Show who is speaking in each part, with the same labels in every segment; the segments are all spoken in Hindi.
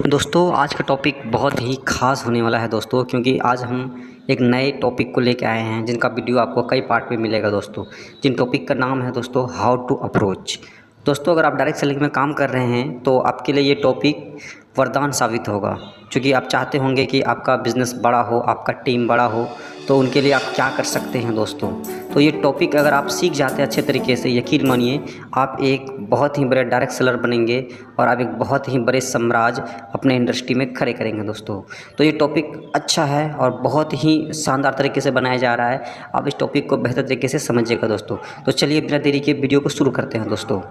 Speaker 1: दोस्तों आज का टॉपिक बहुत ही ख़ास होने वाला है दोस्तों, क्योंकि आज हम एक नए टॉपिक को लेकर आए हैं जिनका वीडियो आपको कई पार्ट में मिलेगा दोस्तों। जिन टॉपिक का नाम है दोस्तों हाउ टू अप्रोच। दोस्तों अगर आप डायरेक्ट सेलिंग में काम कर रहे हैं तो आपके लिए ये टॉपिक वरदान साबित होगा, क्योंकि आप चाहते होंगे कि आपका बिज़नेस बड़ा हो, आपका टीम बड़ा हो, तो उनके लिए आप क्या कर सकते हैं दोस्तों। तो ये टॉपिक अगर आप सीख जाते हैं अच्छे तरीके से, यकीन मानिए आप एक बहुत ही बड़े डायरेक्ट सेलर बनेंगे और आप एक बहुत ही बड़े साम्राज्य अपने इंडस्ट्री में खड़े करेंगे दोस्तों। तो ये टॉपिक अच्छा है और बहुत ही शानदार तरीके से बनाया जा रहा है। आप इस टॉपिक को बेहतर तरीके से समझिएगा दोस्तों। तो चलिए बिना देरी के वीडियो को शुरू करते हैं दोस्तों।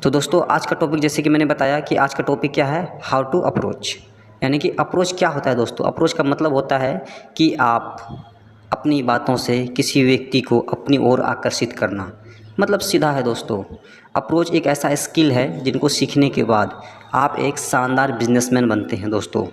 Speaker 1: तो दोस्तों आज का टॉपिक, जैसे कि मैंने बताया कि आज का टॉपिक क्या है, हाउ टू अप्रोच। यानी कि अप्रोच क्या होता है दोस्तों। अप्रोच का मतलब होता है कि आप अपनी बातों से किसी व्यक्ति को अपनी ओर आकर्षित करना। मतलब सीधा है दोस्तों। अप्रोच एक ऐसा स्किल है जिनको सीखने के बाद आप एक शानदार बिजनेसमैन बनते हैं दोस्तों।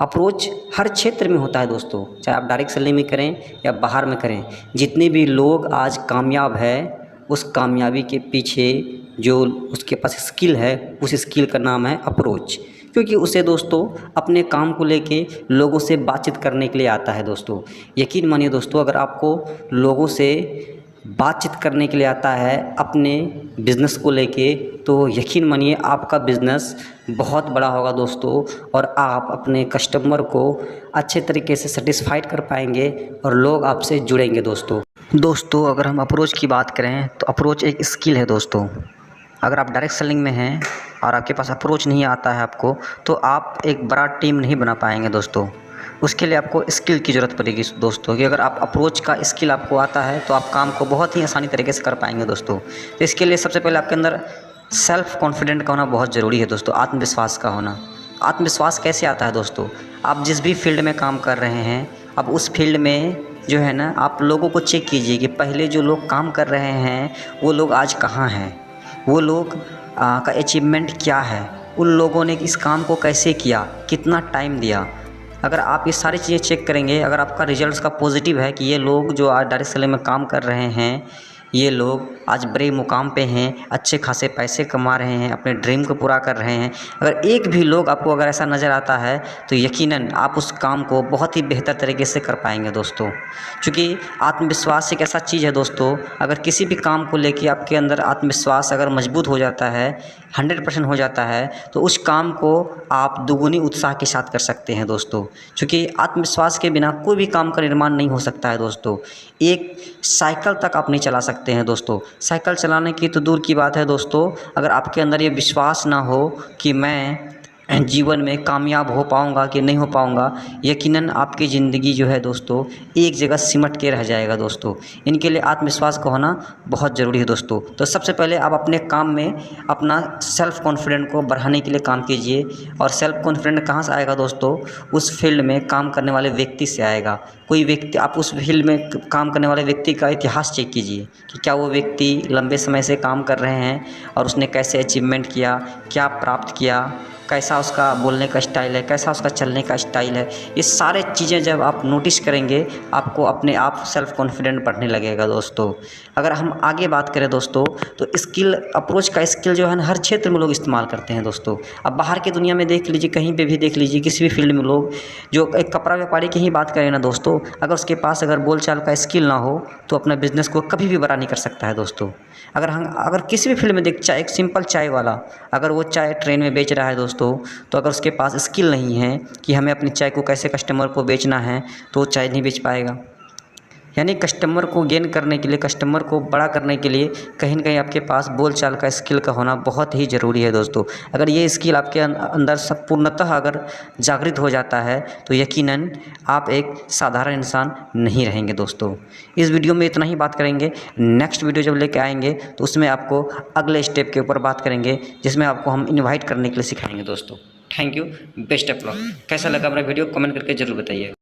Speaker 1: अप्रोच हर क्षेत्र में होता है दोस्तों, चाहे आप डायरेक्ट सेलिंग में करें या बाहर में करें। जितने भी लोग आज कामयाब है, उस कामयाबी के पीछे जो उसके पास स्किल है, उस स्किल का नाम है अप्रोच। क्योंकि उसे दोस्तों अपने काम को लेके लोगों से बातचीत करने के लिए आता है दोस्तों। यकीन मानिए दोस्तों, अगर आपको लोगों से बातचीत करने के लिए आता है अपने बिज़नेस को लेके, तो यकीन मानिए आपका बिज़नेस बहुत बड़ा होगा दोस्तों, और आप अपने कस्टमर को अच्छे तरीके से सेटिस्फाइड कर पाएंगे और लोग आपसे जुड़ेंगे दोस्तों। अगर हम अप्रोच की बात करें तो अप्रोच एक स्किल है दोस्तों। अगर आप डायरेक्ट सेलिंग में हैं और आपके पास अप्रोच नहीं आता है आपको, तो आप एक बड़ा टीम नहीं बना पाएंगे दोस्तों। उसके लिए आपको स्किल की ज़रूरत पड़ेगी दोस्तों, कि अगर आप अप्रोच का स्किल आपको आता है तो आप काम को बहुत ही आसानी तरीके से कर पाएंगे दोस्तों। तो इसके लिए सबसे पहले आपके अंदर सेल्फ़ कॉन्फिडेंट का होना बहुत ज़रूरी है दोस्तों, आत्मविश्वास का होना। आत्मविश्वास कैसे आता है दोस्तों, आप जिस भी फील्ड में काम कर रहे हैं, अब उस फील्ड में जो है ना, आप लोगों को चेक कीजिए कि पहले जो लोग काम कर रहे हैं वो लोग आज कहाँ हैं, वो लोग का अचीवमेंट क्या है, उन लोगों ने इस काम को कैसे किया, कितना टाइम दिया। अगर आप ये सारी चीज़ें चेक करेंगे, अगर आपका रिजल्ट्स का पॉजिटिव है कि ये लोग जो आज डायरेक्ट सेलिंग में काम कर रहे हैं, ये लोग आज बड़े मुकाम पे हैं, अच्छे खासे पैसे कमा रहे हैं, अपने ड्रीम को पूरा कर रहे हैं, अगर एक भी लोग आपको अगर ऐसा नज़र आता है तो यकीनन आप उस काम को बहुत ही बेहतर तरीके से कर पाएंगे दोस्तों। क्योंकि आत्मविश्वास एक ऐसा चीज़ है दोस्तों, अगर किसी भी काम को लेके आपके अंदर आत्मविश्वास अगर मजबूत हो जाता है, 100% हो जाता है, तो उस काम को आप दुगुनी उत्साह के साथ कर सकते हैं दोस्तों। क्योंकि आत्मविश्वास के बिना कोई भी काम का निर्माण नहीं हो सकता है दोस्तों। एक साइकिल तक आप नहीं चला सकते हैं दोस्तों। साइकिल चलाने की तो दूर की बात है दोस्तों, अगर आपके अंदर ये विश्वास ना हो कि मैं जीवन में कामयाब हो पाऊँगा कि नहीं हो पाऊँगा, यकीनन आपकी ज़िंदगी जो है दोस्तों एक जगह सिमट के रह जाएगा दोस्तों। इनके लिए आत्मविश्वास का होना बहुत ज़रूरी है दोस्तों। तो सबसे पहले आप अपने काम में अपना सेल्फ़ कॉन्फिडेंट को बढ़ाने के लिए काम कीजिए। और सेल्फ़ कॉन्फिडेंट कहाँ से आएगा दोस्तों, उस फील्ड में काम करने वाले व्यक्ति से आएगा। कोई व्यक्ति, आप उस फील्ड में काम करने वाले व्यक्ति का इतिहास चेक कीजिए कि क्या वो व्यक्ति लंबे समय से काम कर रहे हैं और उसने कैसे अचीवमेंट किया, क्या प्राप्त किया, कैसा उसका बोलने का स्टाइल है, कैसा उसका चलने का स्टाइल है। ये सारे चीज़ें जब आप नोटिस करेंगे, आपको अपने आप सेल्फ़ कॉन्फिडेंट बढ़ने लगेगा दोस्तों। अगर हम आगे बात करें दोस्तों, तो स्किल, अप्रोच का स्किल जो है ना, हर क्षेत्र में लोग इस्तेमाल करते हैं दोस्तों। अब बाहर की दुनिया में देख लीजिए, कहीं पे भी देख लीजिए, किसी भी फील्ड में लोग, जो एक कपड़ा व्यापारी की ही बात करें ना दोस्तों, अगर उसके पास अगर बोलचाल का स्किल ना हो तो अपना बिज़नेस को कभी भी बड़ा नहीं कर सकता है दोस्तों। अगर किसी भी फील्ड में देख, चाहे एक सिंपल चाय वाला, अगर वो चाय ट्रेन में बेच रहा है दोस्तों, तो अगर उसके पास स्किल नहीं है कि हमें अपनी चाय को कैसे कस्टमर को बेचना है, तो वो चाय नहीं बेच पाएगा। यानी कस्टमर को गेन करने के लिए, कस्टमर को बड़ा करने के लिए कहीं न कहीं आपके पास बोलचाल का स्किल का होना बहुत ही ज़रूरी है दोस्तों। अगर ये स्किल आपके अंदर सब पूर्णतः अगर जागृत हो जाता है तो यकीनन आप एक साधारण इंसान नहीं रहेंगे दोस्तों। इस वीडियो में इतना ही बात करेंगे। नेक्स्ट वीडियो जब लेके आएंगे तो उसमें आपको अगले स्टेप के ऊपर बात करेंगे, जिसमें आपको हम इन्वाइट करने के लिए सिखाएंगे दोस्तों। Thank you, best of luck. कैसा लगा मेरा वीडियो कमेंट करके ज़रूर बताइए।